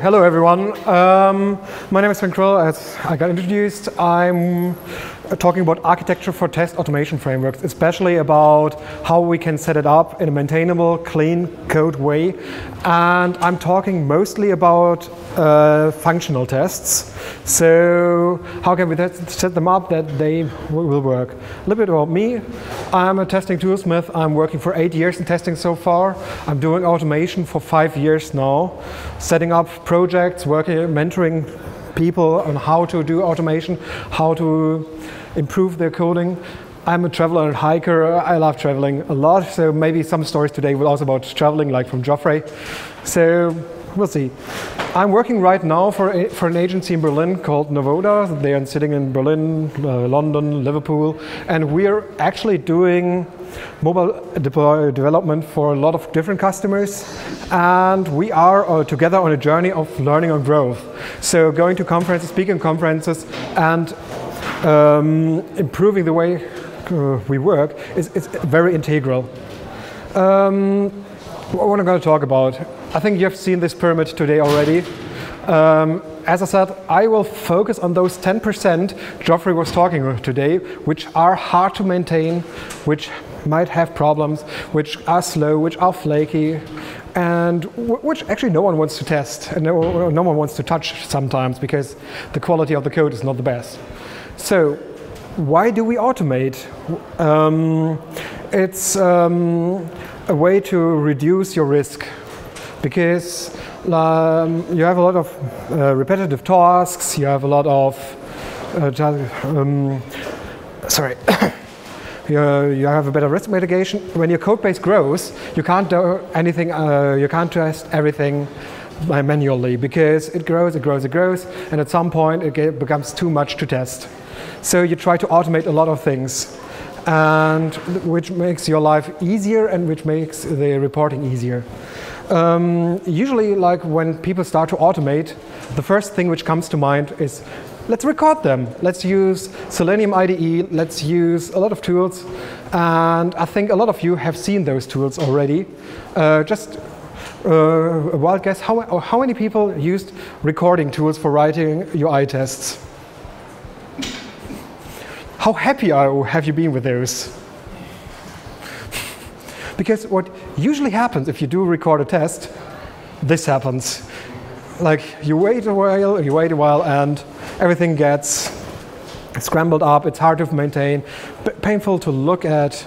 Hello everyone. My name is Sven Kröll. As I got introduced, I'm talking about architecture for test automation frameworks, especially about how we can set it up in a maintainable, clean code way. And I'm talking mostly about functional tests. So how can we set them up that they will work? A little bit about me. I'm a testing toolsmith. I'm working for 8 years in testing so far. I'm doing automation for 5 years now, setting up projects, mentoring people on how to do automation, how to improve their coding. I'm a traveler and hiker. I love traveling a lot, so maybe some stories today will also about traveling, like from Joffrey. So we'll see. I'm working right now for an agency in Berlin called Novoda. They are sitting in Berlin, London, Liverpool, and we're actually doing mobile development for a lot of different customers, and we are together on a journey of learning and growth. So going to conferences, speaking conferences, and improving the way we work is very integral. What I'm going to talk about, I think you've seen this pyramid today already. As I said, I will focus on those 10% Geoffrey was talking about today, which are hard to maintain, which might have problems, which are slow, which are flaky, and which actually no one wants to test, and no one wants to touch sometimes because the quality of the code is not the best. So why do we automate? It's a way to reduce your risk, because you have a lot of repetitive tasks, you have a lot of you have a better risk mitigation. When your code base grows, you can't do anything, you can't test everything manually, because it grows, and at some point it becomes too much to test. So you try to automate a lot of things, and which makes your life easier and which makes the reporting easier. Usually, like when people start to automate, the first thing which comes to mind is, let's record them. Let's use Selenium IDE, let's use a lot of tools, and I think a lot of you have seen those tools already. Just a wild guess, how many people used recording tools for writing UI tests? How happy have you been with those? Because what usually happens if you do record a test, this happens. Like you wait a while, and everything gets scrambled up. It's hard to maintain, painful to look at.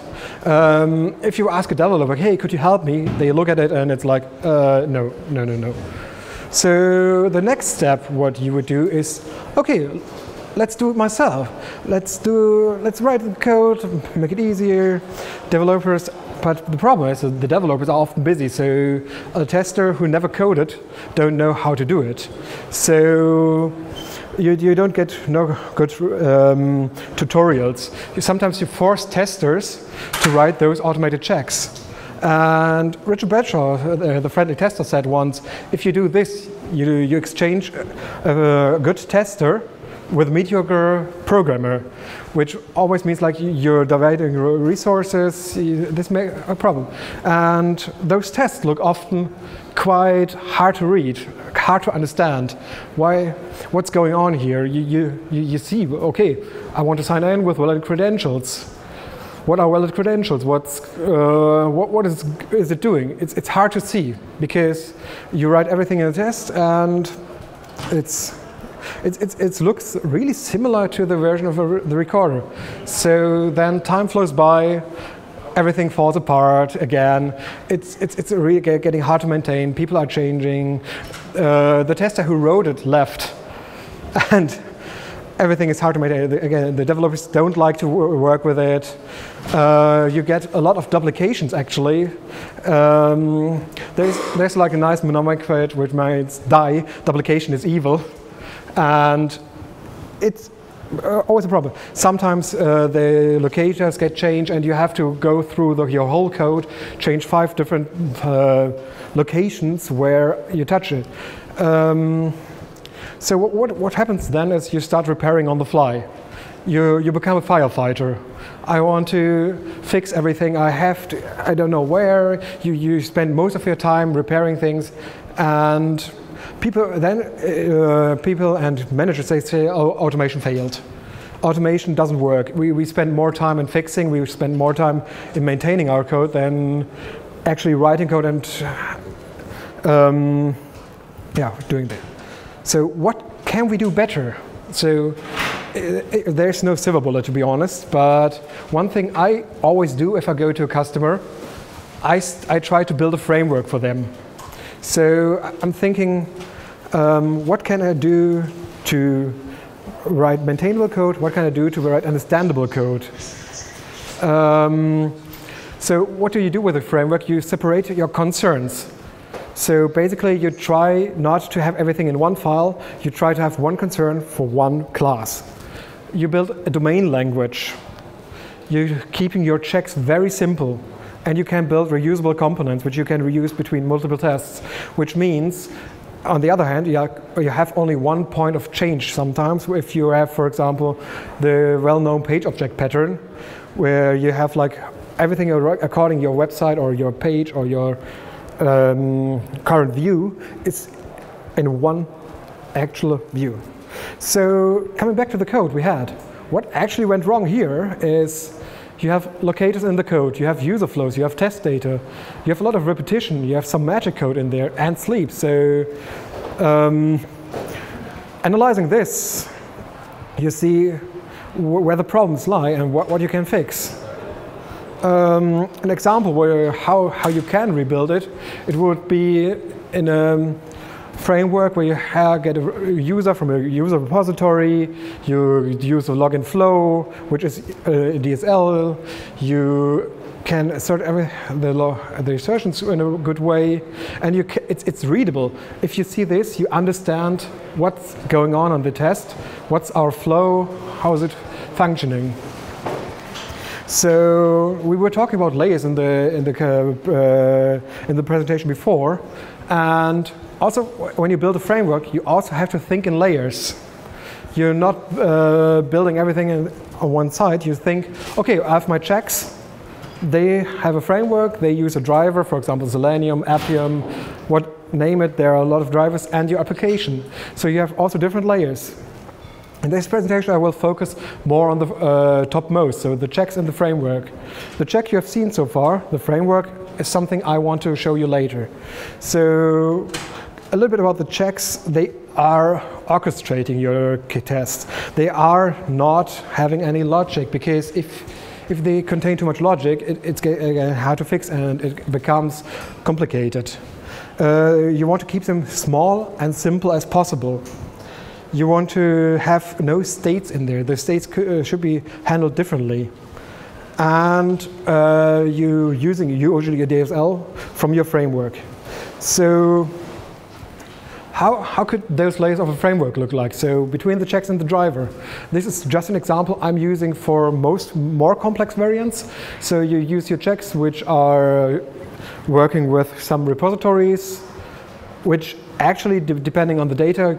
If you ask a developer, hey, could you help me? They look at it and it's like, no. So the next step, what you would do is, okay, let's do it myself. Let's write the code, make it easier. Developers, but the problem is that the developers are often busy, so a tester who never coded don't know how to do it. So you don't get no good tutorials. Sometimes you force testers to write those automated checks. And Richard Bradshaw, the friendly tester, said once, if you do this, you exchange a good tester with a mediocre programmer, which always means like you're dividing resources. This may be a problem. And those tests look often quite hard to read, hard to understand. What's going on here? You see, okay, I want to sign in with valid credentials. What are valid credentials? What is it doing? It's hard to see, because you write everything in a test, and it looks really similar to the version of the recorder. So then time flows by, everything falls apart again. It's really getting hard to maintain. People are changing. The tester who wrote it left, and everything is hard to maintain. Again, the developers don't like to work with it. You get a lot of duplications, actually. There's like a nice mnemonic for it, which means die, duplication is evil. And it's always a problem. Sometimes the locators get changed, and you have to go through your whole code, change 5 different locations where you touch it. So what happens then is you start repairing on the fly. You become a firefighter. I want to fix everything. I don't know where. You spend most of your time repairing things, and people and managers, they say, oh, automation failed. Automation doesn't work. We spend more time in fixing, we spend more time in maintaining our code than actually writing code and doing that. So what can we do better? So there's no silver bullet, to be honest, but one thing I always do if I go to a customer, I try to build a framework for them. So I'm thinking, what can I do to write maintainable code? What can I do to write understandable code? So what do you do with a framework? You separate your concerns. So basically, you try not to have everything in one file. You try to have one concern for one class. You build a domain language. You're keeping your checks very simple. And you can build reusable components, which you can reuse between multiple tests, which means, on the other hand, you have only one point of change sometimes. If you have, for example, the well-known page object pattern, where you have like everything according to your website or your page or your current view is in one actual view. So coming back to the code we had, what actually went wrong here is you have locators in the code, you have user flows, you have test data, you have a lot of repetition, you have some magic code in there and sleep. So analyzing this, you see where the problems lie and what you can fix. An example where how you can rebuild it, it would be in a framework where you get a user from a user repository, you use a login flow, which is DSL, you can assert the assertions in a good way, and it's readable. If you see this, you understand what's going on the test, what's our flow, how is it functioning. So we were talking about layers in the presentation before, and also when you build a framework, you also have to think in layers. You're not building everything on one side. You think, okay, I have my checks. They have a framework. They use a driver, for example, Selenium, Appium, name it. There are a lot of drivers, and your application. So you have also different layers. In this presentation, I will focus more on the topmost, so the checks in the framework. The check you have seen so far, the framework, is something I want to show you later. So a little bit about the checks. They are orchestrating your tests. They are not having any logic, because if they contain too much logic, it's hard to fix and it becomes complicated. You want to keep them small and simple as possible. You want to have no states in there. The states should be handled differently. And you're using usually a DSL from your framework. So how could those layers of a framework look like? So between the checks and the driver. This is just an example I'm using for most more complex variants. So you use your checks, which are working with some repositories, which actually, depending on the data,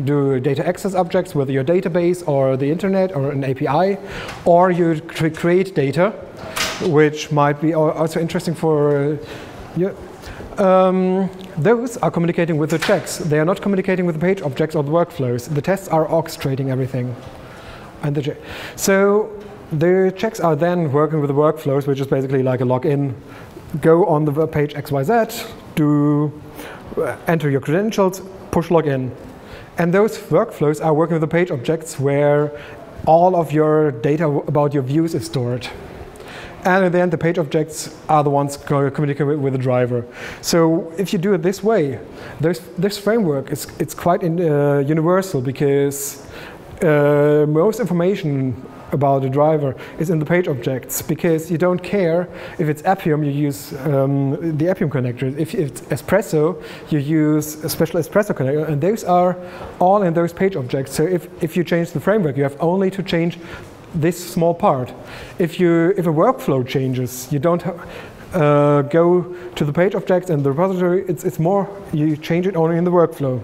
do data access objects with your database or the internet or an API, or you create data, which might be also interesting for you. Those are communicating with the checks. They are not communicating with the page objects or the workflows. The tests are orchestrating everything. So the checks are then working with the workflows, which is basically like a login. Go on the page XYZ, enter your credentials, push login. And those workflows are working with the page objects where all of your data about your views is stored. And at the end, the page objects are the ones communicating with the driver. So if you do it this way, this framework it's quite universal, because most information about the driver is in the page objects, because you don't care if it's Appium, you use the Appium connector. If it's Espresso, you use a special Espresso connector, and those are all in those page objects. So if you change the framework, you have only to change this small part. If a workflow changes, you don't go to the page objects and the repository. It's more, you change it only in the workflow.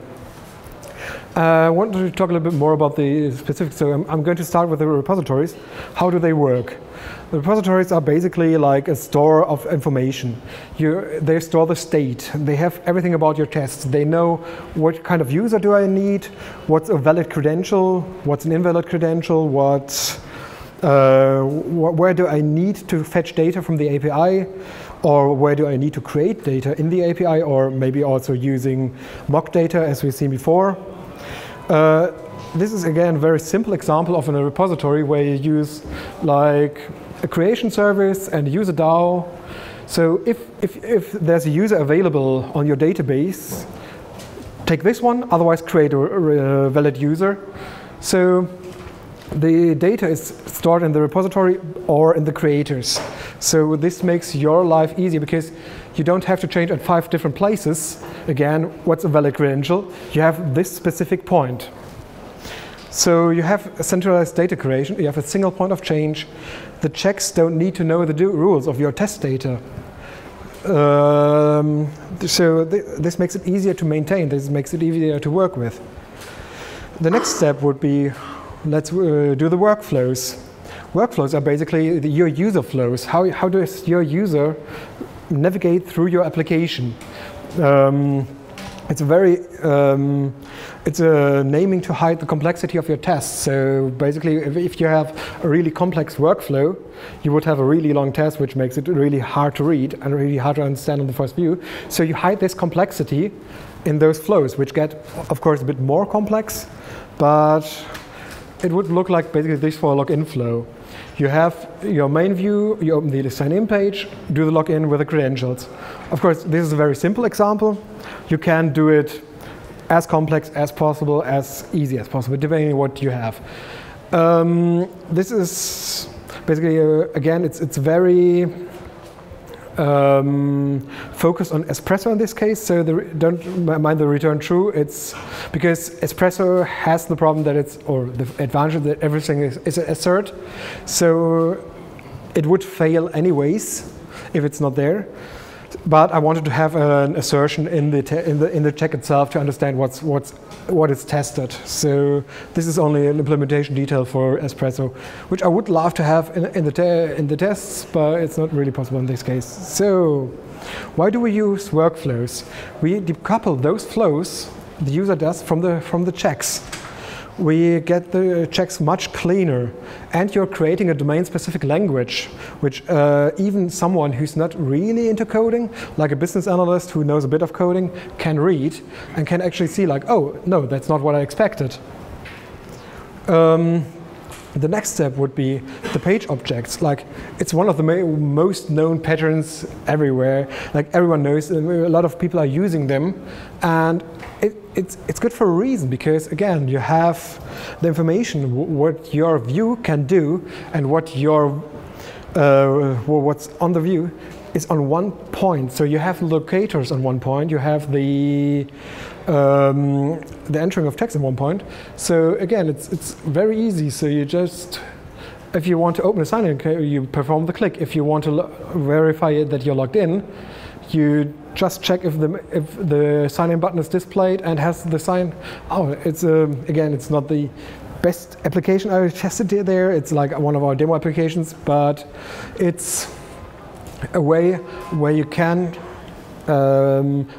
I wanted to talk a little bit more about the specifics, so I'm going to start with the repositories. How do they work? The repositories are basically like a store of information. They store the state. They have everything about your tests. They know what kind of user do I need, what's a valid credential, what's an invalid credential, where do I need to fetch data from the API, or where do I need to create data in the API, or maybe also using mock data as we've seen before. This is again a very simple example of a repository where you use like a creation service and a user DAO. So if there's a user available on your database, take this one, otherwise create a valid user. So the data is stored in the repository or in the creators. So this makes your life easier because you don't have to change at 5 different places. Again, what's a valid credential? You have this specific point. So you have a centralized data creation, you have a single point of change. The checks don't need to know the rules of your test data. So this makes it easier to maintain, this makes it easier to work with. The next step would be, let's do the workflows. Workflows are basically your user flows. How does your user navigate through your application? It's a naming to hide the complexity of your tests. So basically, if you have a really complex workflow, you would have a really long test, which makes it really hard to read and really hard to understand on the first view. So you hide this complexity in those flows, which get, of course, a bit more complex, but it would look like basically this for a login flow. You have your main view, you open the sign-in page, do the login with the credentials. Of course, this is a very simple example. You can do it as complex as possible, as easy as possible, depending on what you have. This is basically, again, it's very focused on Espresso in this case, so don't mind the return true. It's because Espresso has the problem that or the advantage that everything is an assert, so it would fail anyways if it's not there. But I wanted to have an assertion in the check itself to understand what is tested. So this is only an implementation detail for Espresso, which I would love to have in the tests, but it's not really possible in this case. So why do we use workflows? We decouple those flows the user does from the checks. We get the checks much cleaner, and you're creating a domain-specific language, which even someone who's not really into coding, like a business analyst who knows a bit of coding, can read and can actually see like, oh, no, that's not what I expected. The next step would be the page objects. Like, it's one of the most known patterns everywhere. Like, everyone knows, a lot of people are using them, and it's good for a reason, because again, you have the information what your view can do, and what what's on the view is on one point. So you have locators on one point, you have the entering of text at one point. So again, it's very easy. So you just, if you want to open a sign-in, you perform the click. If you want to verify that you're logged in, you just check if the sign-in button is displayed and has the sign. Oh, it's again, it's not the best application I tested there. It's like one of our demo applications, but it's a way where you can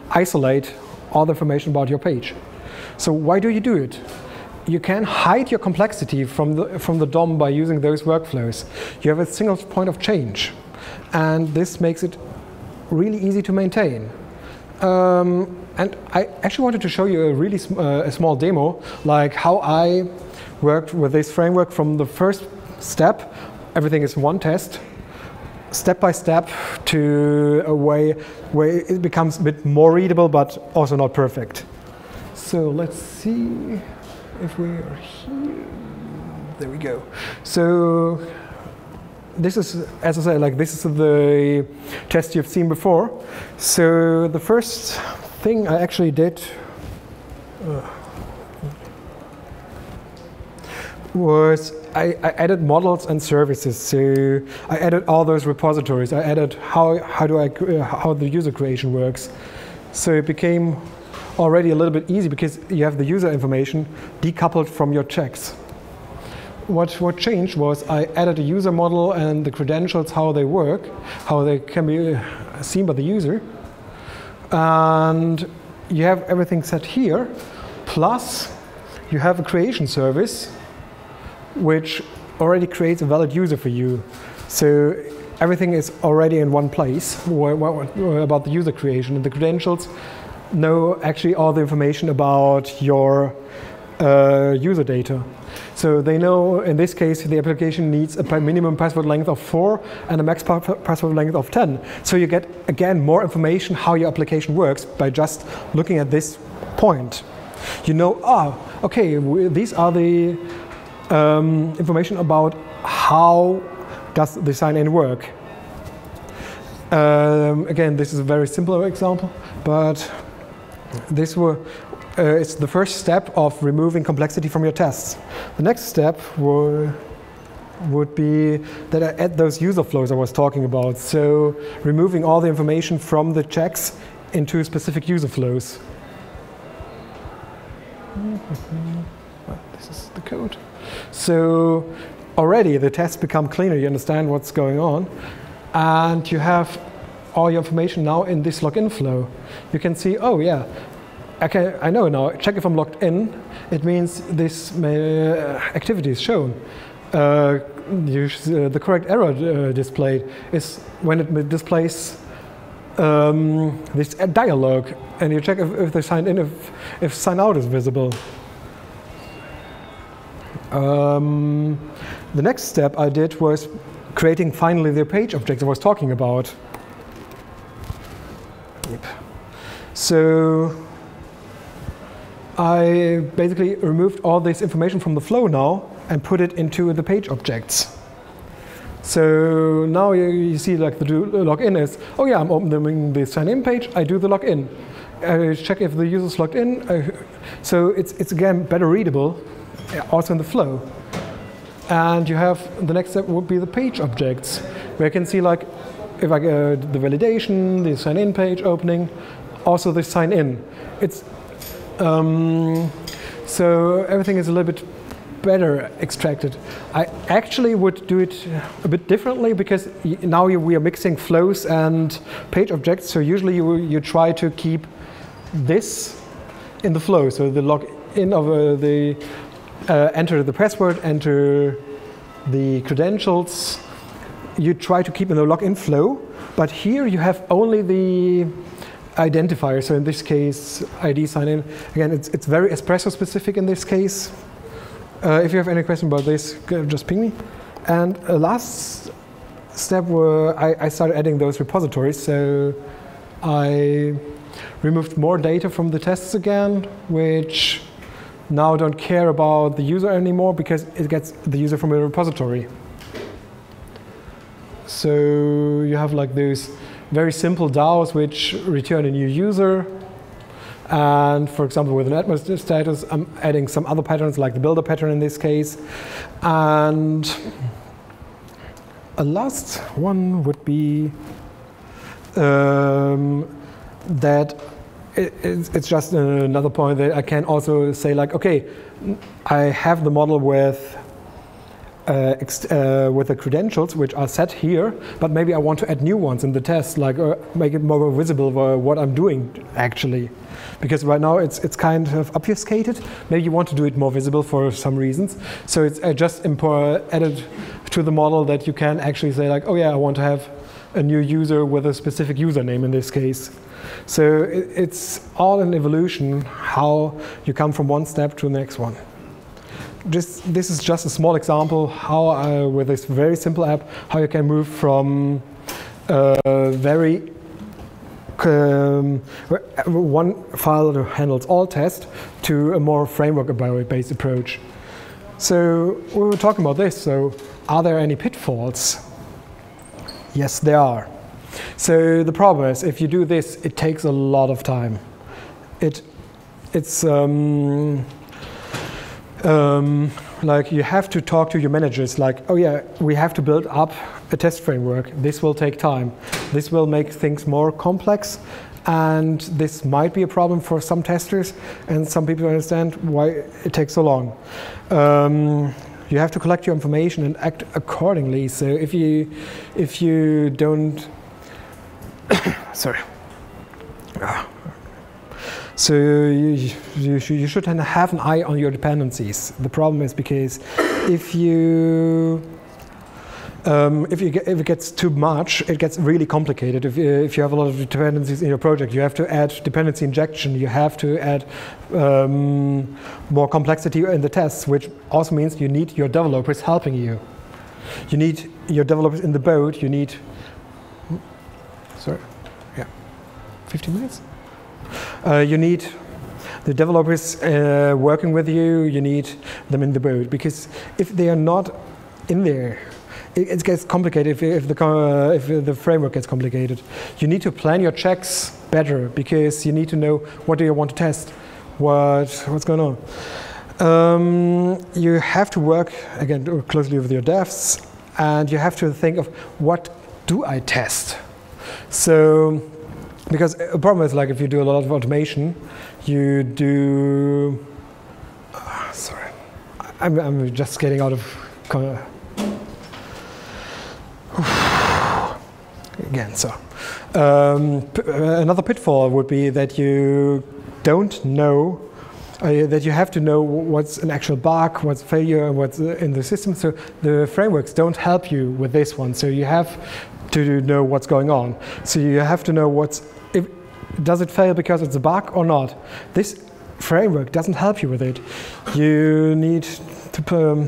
isolate all the information about your page. So why do you do it? You can hide your complexity from the DOM by using those workflows. You have a single point of change, and this makes it really easy to maintain. And I actually wanted to show you a really a small demo, like how I worked with this framework from the first step. Everything is one test, step by step, to a way where it becomes a bit more readable, but also not perfect. So let's see if we are here. There we go. So this is, as I said, like this is the test you've seen before. So the first thing I actually did was I added models and services. So I added all those repositories. I added how the user creation works. So it became already a little bit easy because you have the user information decoupled from your checks. What changed was I added a user model and the credentials, how they work, how they can be seen by the user. And you have everything set here, plus you have a creation service which already creates a valid user for you. So everything is already in one place about the user creation, and the credentials know actually all the information about your user data. So they know, in this case, the application needs a minimum password length of 4 and a max password length of 10. So you get, again, more information how your application works by just looking at this point. You know, okay, these are the information about how does the sign-in work. Again, this is a very simple example, but this it's the first step of removing complexity from your tests. The next step would be that I add those user flows I was talking about. So removing all the information from the checks into specific user flows. This is the code. So already the tests become cleaner. You understand what's going on. And you have all your information now in this login flow. You can see, oh yeah, okay, I know now, check if I'm logged in. It means this activity is shown. The correct error displayed is when it displays this dialog, and you check if they signed in, if sign out is visible. The next step I did was creating finally the page object I was talking about. Yep. So I basically removed all this information from the flow now and put it into the page objects. So now you see like the login is, oh yeah, I'm opening the sign-in page, I do the login. I check if the user's logged in. So it's again better readable, also in the flow. And you have, the next step would be the page objects, where you can see like, if I get the validation, the sign-in page opening, also the sign-in. It's so everything is a little bit better extracted. I actually would do it a bit differently because now we are mixing flows and page objects. So usually you try to keep this in the flow. So the login of the enter the password, enter the credentials. You try to keep in the login flow, but here you have only the identifier. So in this case, ID sign in. Again, it's very Espresso specific in this case. If you have any question about this, just ping me. And last step were I started adding those repositories. So I removed more data from the tests again, which now don't care about the user anymore because it gets the user from a repository. So you have like those very simple DAOs which return a new user. And for example, with an admin status, I'm adding some other patterns like the builder pattern in this case. And a last one would be that it's just another point that I can also say like, okay, I have the model with the credentials which are set here, but maybe I want to add new ones in the test, like make it more visible what I'm doing actually. Because right now it's kind of obfuscated. Maybe you want to do it more visible for some reasons. So it's just added to the model that you can actually say like, oh yeah, I want to have a new user with a specific username in this case. So it's all an evolution, how you come from one step to the next one. This is just a small example how with this very simple app, how you can move from very one file that handles all tests to a more framework-based approach. So we were talking about this. So are there any pitfalls? Yes, there are. So the problem is, if you do this, it takes a lot of time. It's like you have to talk to your managers like, oh yeah, we have to build up a test framework. This will take time. This will make things more complex. And this might be a problem for some testers, and some people understand why it takes so long. You have to collect your information and act accordingly. So if you don't, sorry. So you should have an eye on your dependencies. The problem is because if it gets too much, it gets really complicated. If you have a lot of dependencies in your project, you have to add dependency injection, you have to add more complexity in the tests, which also means you need your developers helping you. You need your developers in the boat, you need, sorry, yeah, 15 minutes? You need the developers working with you, you need them in the boat, because if they are not in there, it gets complicated if the framework gets complicated. You need to plan your checks better because you need to know what do you want to test, what's going on. You have to work again closely with your devs, and you have to think of what do I test. So, because a problem is like if you do a lot of automation, you do. Sorry, I'm just getting out of. Again, so another pitfall would be that you don't know, that you have to know what's an actual bug, what's failure, what's in the system. So the frameworks don't help you with this one. So you have to know what's going on. So you have to know does it fail because it's a bug or not. This framework doesn't help you with it. You need to.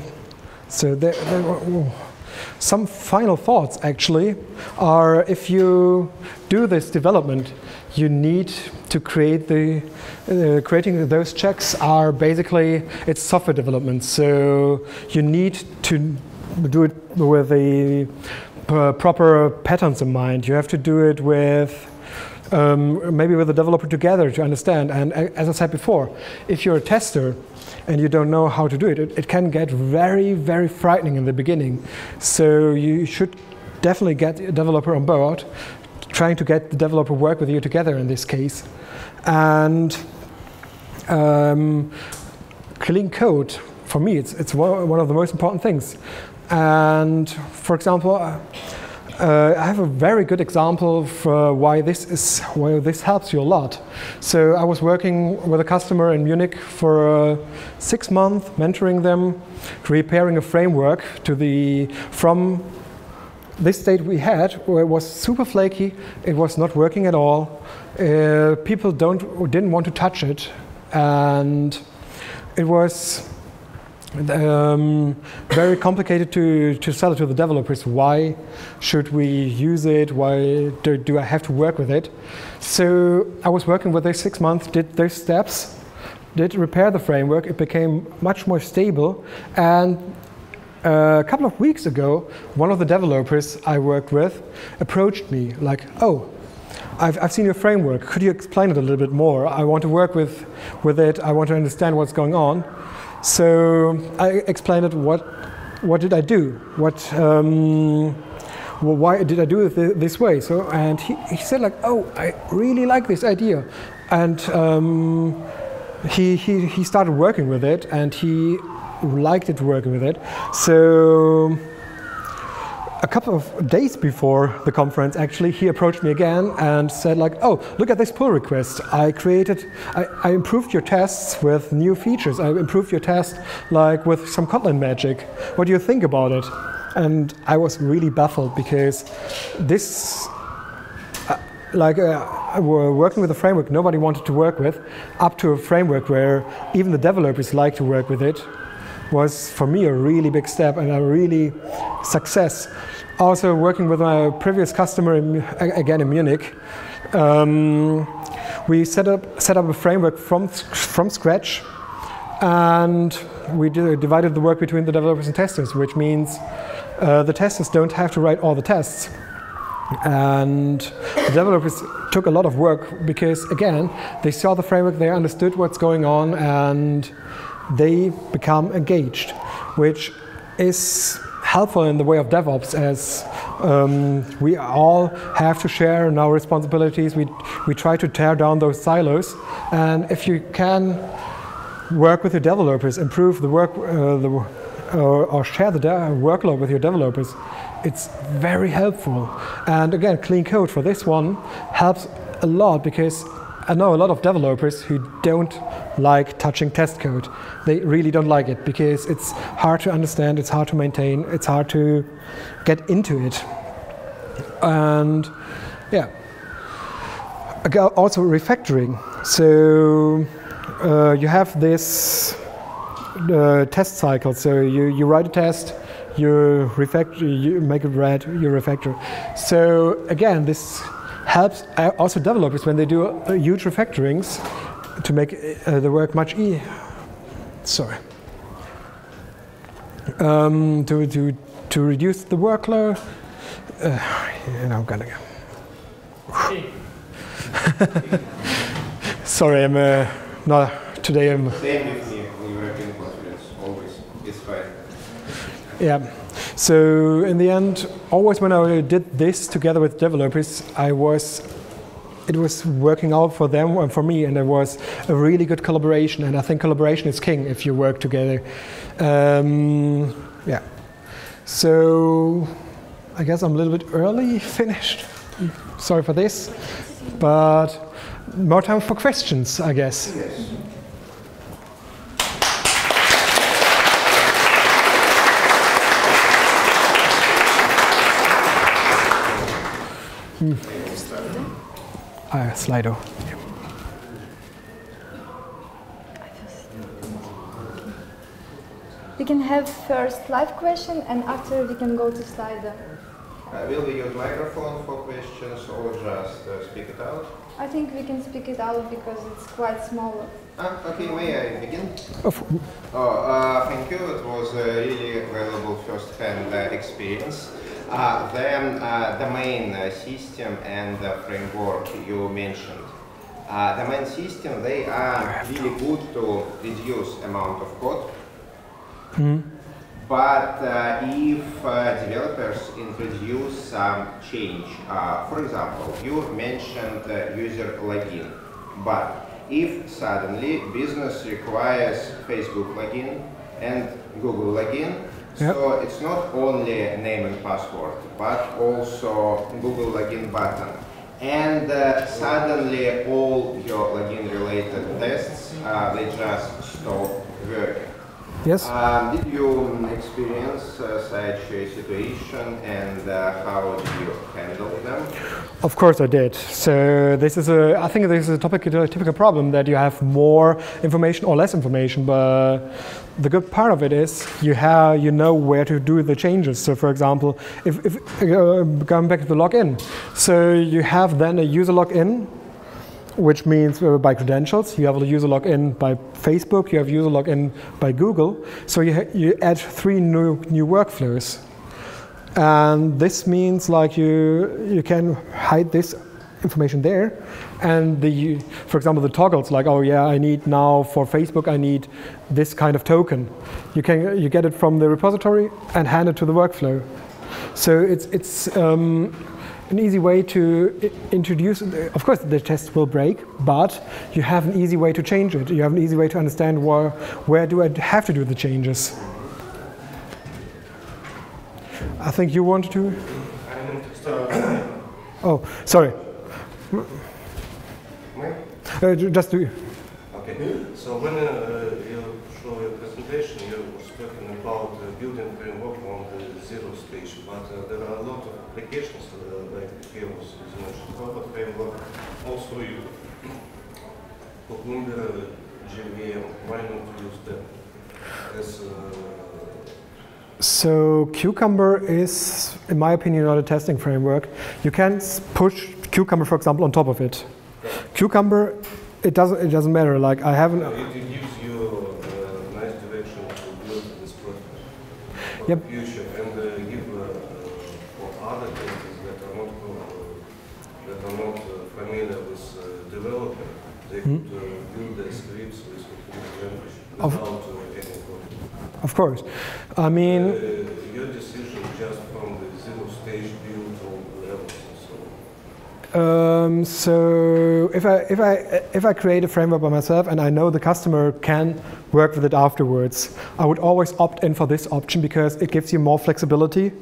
Some final thoughts actually are, if you do this development, you need to create creating those checks are basically, it's software development. So you need to do it with the proper patterns in mind. You have to do it with maybe with the developer together to understand. And as I said before, if you're a tester and you don't know how to do it, it can get very, very frightening in the beginning. So you should definitely get a developer on board, trying to get the developer work with you together in this case. And clean code, for me, it's one of the most important things. And for example, I have a very good example for why this helps you a lot. So I was working with a customer in Munich for 6 months, mentoring them, preparing a framework from this state we had, where it was super flaky, it was not working at all. People didn't want to touch it, and it was very complicated to sell it to the developers. Why should we use it? Why do I have to work with it? So I was working with it 6 months, did those steps, did repair the framework. It became much more stable. And a couple of weeks ago, one of the developers I worked with approached me like, oh, I've seen your framework. Could you explain it a little bit more? I want to work with it. I want to understand what's going on. So I explained it. What did I do? Why did I do it this way? So, and he said like, oh, I really like this idea, and he started working with it, and he liked it working with it. So a couple of days before the conference, actually, he approached me again and said like, oh, look at this pull request. I improved your tests with new features. I improved your test like with some Kotlin magic. What do you think about it? And I was really baffled because this, working with a framework nobody wanted to work with, up to a framework where even the developers like to work with it, was for me a really big step and a really success. Also working with my previous customer again in Munich, we set up a framework from scratch, and we divided the work between the developers and testers, which means the testers don't have to write all the tests. And the developers took a lot of work because, again, they saw the framework, they understood what's going on, and they become engaged, which is helpful in the way of DevOps, as we all have to share in our responsibilities. We try to tear down those silos, and if you can work with your developers, improve the work, or share the workload with your developers, it's very helpful. And again, clean code for this one helps a lot, because I know a lot of developers who don't like touching test code. They really don't like it because it's hard to understand, it's hard to maintain, it's hard to get into it. And yeah, also refactoring. So you have this test cycle. So you write a test, you refactor, you make it red, you refactor. So again, this helps also developers when they do huge refactorings to make the work much easier. Sorry. To reduce the workload. I'm gonna go. Sorry, I'm not today. I'm. Same with me. We work in confidence always. It's fine. Yeah. So in the end, always when I did this together with developers, it was working out for them and for me, and it was a really good collaboration. And I think collaboration is king if you work together. Yeah. So I guess I'm a little bit early finished. Sorry for this, but more time for questions, I guess. Yes. Slido. We can have first live question, and after we can go to Slido. Will we use microphone for questions or just speak it out? I think we can speak it out because it's quite small. Okay, may I begin? Thank you. It was a really valuable first-hand experience. Then the main system and the framework you mentioned. The main system, they are really good to reduce amount of code. But if developers introduce some change, for example, you mentioned user login, but if suddenly business requires Facebook login and Google login, so it's not only name and password, but also Google login button. And suddenly all your login related tests, they just stop working. Yes. Did you experience such a situation, and how did you handle them? Of course I did. So this is I think this is a typical problem, that you have more information or less information, but the good part of it is you know where to do the changes. So for example, if going back to the login, so you have then a user login, which means by credentials. You have a user login by Facebook, you have user login by Google. So you add 3 new workflows. And this means like you can hide this information there. And for example, the toggles, like, oh yeah, I need now for Facebook, I need this kind of token. You get it from the repository and hand it to the workflow. So it's an easy way to introduce. Of course, the test will break, but you have an easy way to change it. You have an easy way to understand where do I have to do the changes. I think you wanted to. Oh, sorry. Just do. Okay. So when you show your presentation, you were talking about building framework on the 0 stage, but there are a lot of applications like Heroes, you mentioned robot framework. Also, you Cucumber, JVM. Why not use them as? So Cucumber is, in my opinion, not a testing framework. You can push Cucumber, for example, on top of it. Cucumber, it doesn't matter. Like I haven't. It gives you a nice direction to build this product for the future, and give for other testers that are not familiar with development, they could build their scripts with Cucumber language without any code. Of course, I mean. Your decision So if I create a framework by myself and I know the customer can work with it afterwards, I would always opt in for this option because it gives you more flexibility.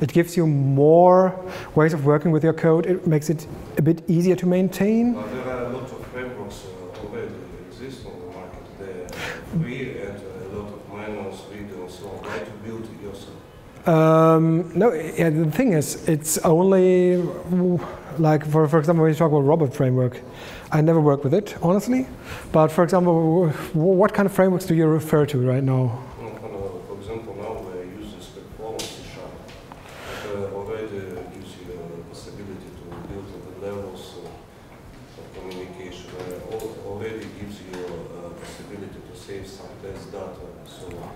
It gives you more ways of working with your code. It makes it a bit easier to maintain. There are a lot of frameworks already exist on the market. They are free and a lot of manuals, videos, so why to build it yourself? No, yeah, the thing is, it's only like, for example, when you talk about robot framework, I never work with it, honestly. But for example, what kind of frameworks do you refer to right now? For example, now we use this platform C#. It already gives you the possibility to build the levels of communication. Already gives you a possibility to save some test data and so on.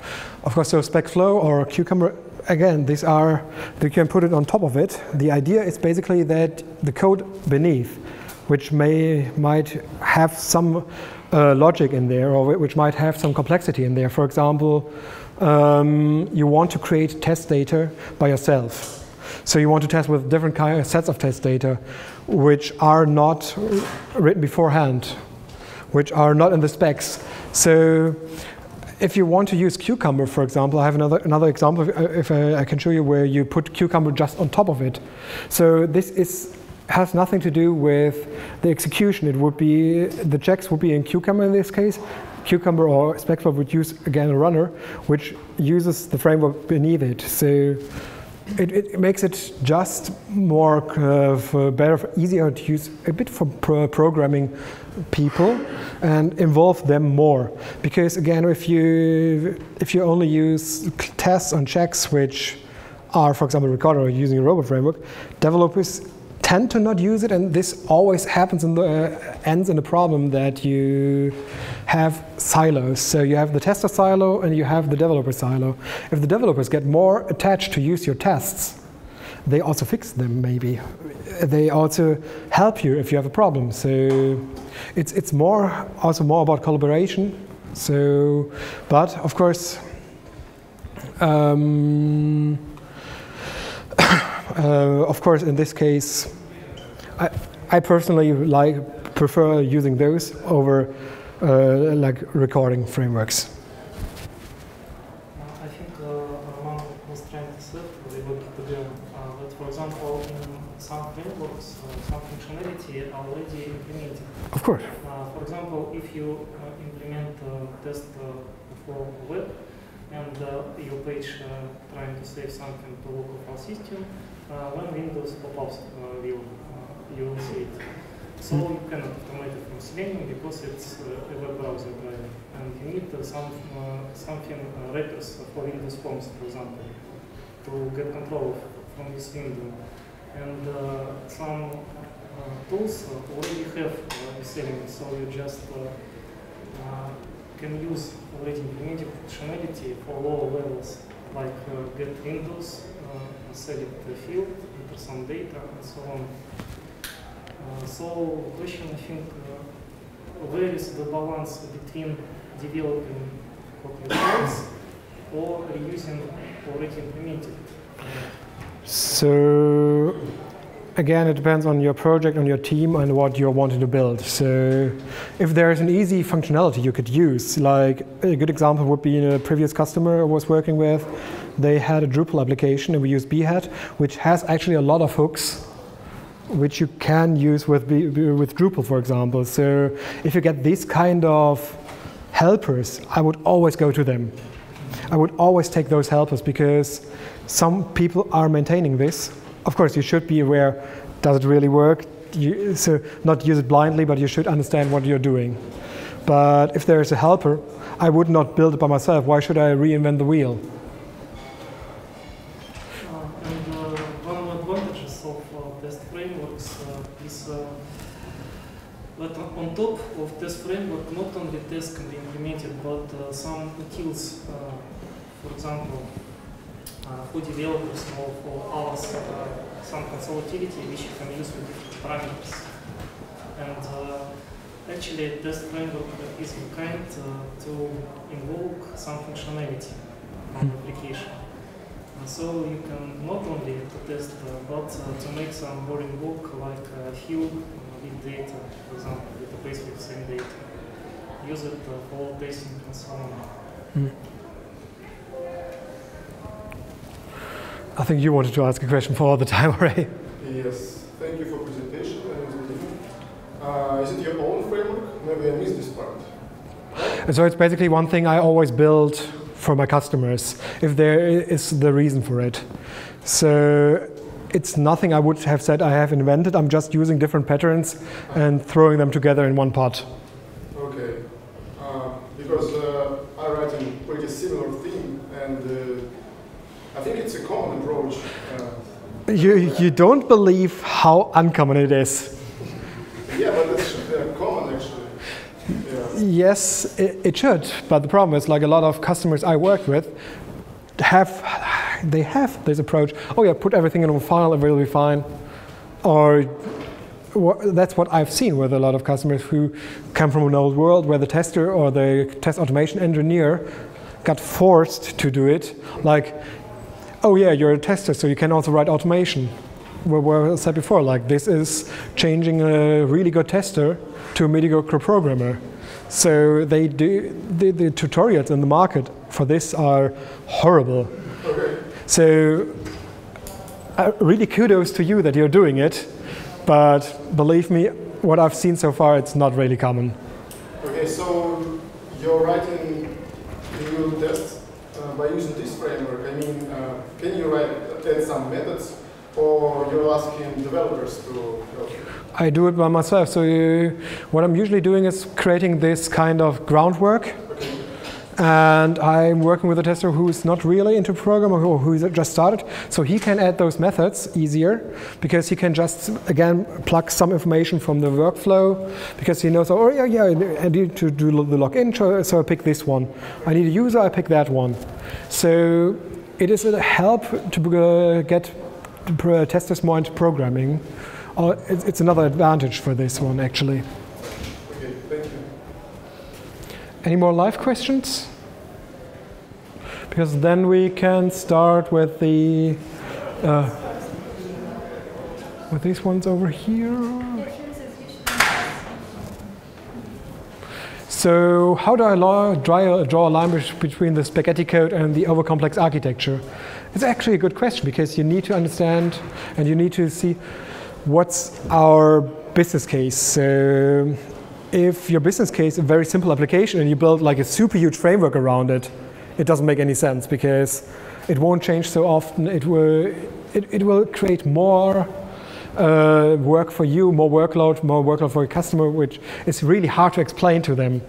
Of course, so SpecFlow or Cucumber, again, these are, you can put it on top of it. The idea is basically that the code beneath, which might have some logic in there, or which might have some complexity in there. For example, you want to create test data by yourself. So you want to test with different sets of test data, which are not written beforehand, which are not in the specs. So if you want to use Cucumber, for example, I have another example, if I can show you where you put Cucumber just on top of it. So this has nothing to do with the execution. It would be, the checks would be in Cucumber in this case. Cucumber or SpecFlow would use, again, a runner, which uses the framework beneath it. So it makes it just more better, easier to use, a bit for programming people and involve them more. Because again, if you only use tests on checks which are, for example, recorded or using a robot framework, developers tend to not use it, and this always happens in the ends in the problem that you have silos. So you have the tester silo and you have the developer silo. If the developers get more attached to use your tests, they also fix them maybe. They also help you if you have a problem. So it's also more about collaboration. So, but of course, in this case, I personally prefer using those over like recording frameworks. I think Roman was trying to say that, for example, in some frameworks, some functionality already implemented. Of course. For example, if you implement test for web and your page trying to save something to local file system, when Windows pop-ups you will see it. So you cannot automate it from Sven because it's a web browser driver, and you need something wrappers for Windows Forms, for example, to get control from this window. And some tools already have this element, so you just can use already implemented functionality for lower levels, like get Windows, select the field, enter some data, and so on. So the question, I think, where is the balance between developing code yourselves or reusing already implemented? So again, it depends on your project, on your team, and what you're wanting to build. So if there is an easy functionality you could use, like a good example would be a previous customer I was working with. They had a Drupal application, and we used Behat, which has actually a lot of hooks which you can use with Drupal, for example. So if you get these kind of helpers, I would always go to them. I would always take those helpers because some people are maintaining this. Of course, you should be aware, does it really work? So not use it blindly, but you should understand what you're doing. But if there is a helper, I would not build it by myself. Why should I reinvent the wheel? But on top of test framework, not only tests can be implemented, but some utils, for example, for developers or for others, some console utility which you can use with different parameters. And actually, test framework is the kind to invoke some functionality from the application. So you can not only to test, but to make some boring work like hill with data, for example, database with same data. Use it for testing and so on. I think you wanted to ask a question for all the time already. Yes, thank you for presentation. Is it your own framework? Maybe I missed this part. So it's basically one thing I always build for my customers, if there is the reason for it. So it's nothing I would have said I have invented. I'm just using different patterns and throwing them together in one pot. Okay, because I write in pretty similar theme, and I think it's a common approach. You don't believe how uncommon it is. Yeah, but it's common actually. Yeah. Yes, it should, but the problem is, like a lot of customers I work with they have this approach. Oh yeah, put everything in one file, it will be fine. Or that's what I've seen with a lot of customers who come from an old world where the tester or the test automation engineer got forced to do it. Like, oh yeah, you're a tester, so you can also write automation. Where I said before, like this is changing a really good tester to a mediocre programmer. So they do the tutorials in the market for this are horrible. Okay. So really kudos to you that you're doing it, but believe me, what I've seen so far, it's not really common. Okay, so you're writing your tests by using this framework. I mean, can you add some methods, or you're asking developers to help you? I do it by myself. So what I'm usually doing is creating this kind of groundwork. Okay. And I'm working with a tester who is not really into programming or who's just started. So he can add those methods easier because he can just, again, plug some information from the workflow because he knows, oh yeah, I need to do the login, so I pick this one. I need a user, I pick that one. So it is a help to get testers more into programming. It's another advantage for this one, actually. Okay, thank you. Any more live questions? Because then we can start with the with these ones over here. So how do I draw a line between the spaghetti code and the overcomplex architecture? It's actually a good question because you need to understand and you need to see what's our business case. So if your business case is a very simple application and you build like a super huge framework around it, it doesn't make any sense because it won't change so often. It will create more work for you, more workload for your customer, which is really hard to explain to them.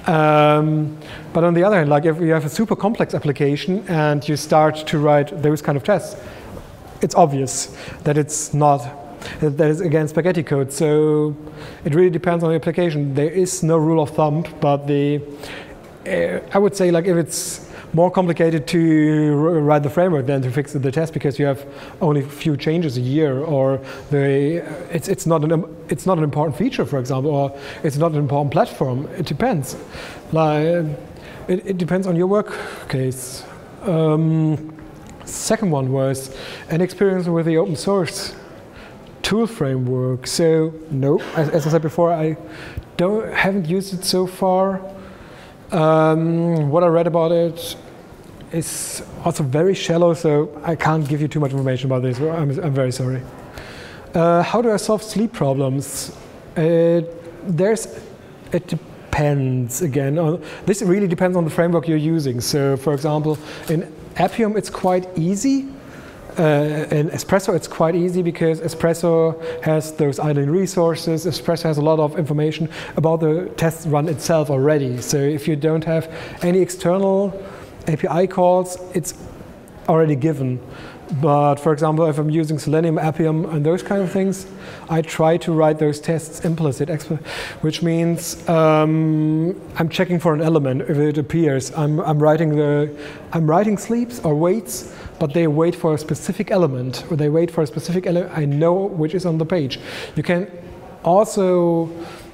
But on the other hand, like if you have a super complex application and you start to write those kind of tests, it's obvious that it's not, that is again spaghetti code. So it really depends on the application. There is no rule of thumb, but I would say like if it's more complicated to write the framework than to fix the test because you have only a few changes a year, or it's not an important feature, for example, or it's not an important platform. It depends. Like it depends on your work case. Second one was an experience with the open source tool framework. So no, as I said before, I haven't used it so far. What I read about it is also very shallow, so I can't give you too much information about this. I'm very sorry. How do I solve sleep problems? It depends again. This really depends on the framework you're using. So, for example, in Appium, it's quite easy. In Espresso, it's quite easy because Espresso has those idling resources. Espresso has a lot of information about the test run itself already. So if you don't have any external API calls, it's already given. But for example, if I'm using Selenium, Appium, and those kind of things, I try to write those tests implicit, which means I'm checking for an element if it appears. I'm writing sleeps or waits, but they wait for a specific element, or they wait for a specific element I know which is on the page. You can also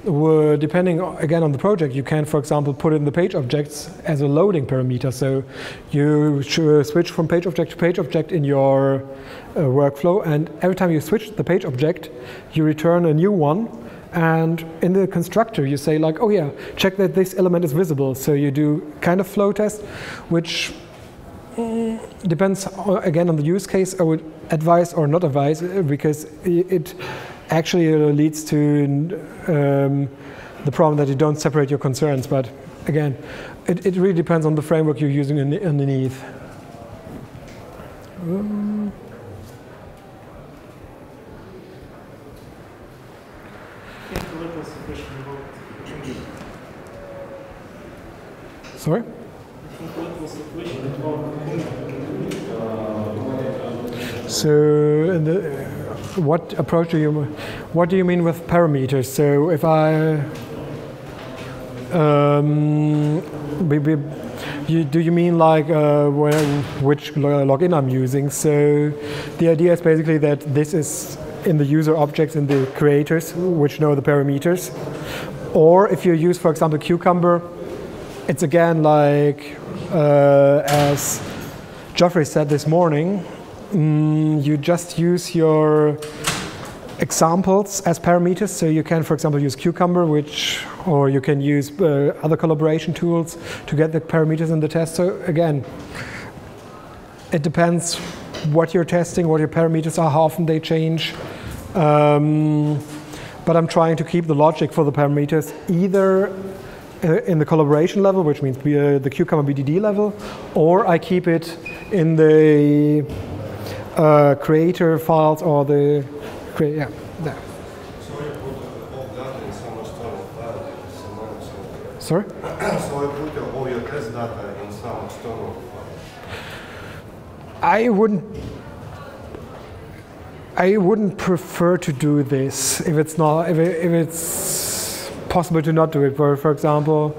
depending again on the project, you can, for example, put in the page objects as a loading parameter. So you switch from page object to page object in your workflow, and every time you switch the page object, you return a new one. And in the constructor, you say like, oh yeah, check that this element is visible. So you do kind of flow test, which depends again on the use case. I would advise or not advise, because it actually leads to the problem that you don't separate your concerns. But again, it really depends on the framework you're using underneath. Sorry? So, what approach do you? What do you mean with parameters? So, if I, do you mean like which login I'm using? So, the idea is basically that this is in the user objects in the creators, which know the parameters. Or if you use, for example, Cucumber, it's again like as Geoffrey said this morning. You just use your examples as parameters, so you can, for example, use Cucumber, or you can use other collaboration tools to get the parameters in the test. So again, it depends what you're testing, what your parameters are, how often they change. But I'm trying to keep the logic for the parameters either in the collaboration level, which means the Cucumber BDD level, or I keep it in the creator files or the yeah, there. Sorry, I put all data in some external file. Sorry? So I put all your test data in some external file. I wouldn't prefer to do this if it's not if it's possible to not do it. For example,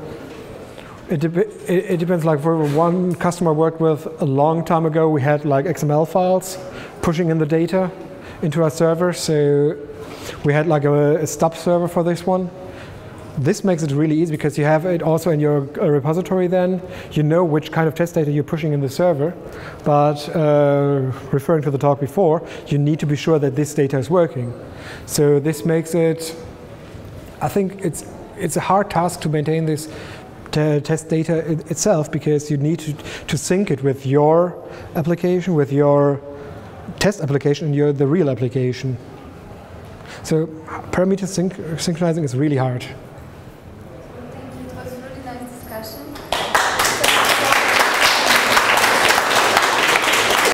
it depends. Like for one customer I worked with a long time ago, we had like XML files pushing in the data into our server. So we had like a stub server for this one. This makes it really easy because you have it also in your repository then. You know which kind of test data you're pushing in the server. But referring to the talk before, you need to be sure that this data is working. So this makes it, I think it's a hard task to maintain this test data itself, because you need to sync it with your application, with your test application, and the real application. So parameter synchronizing is really hard.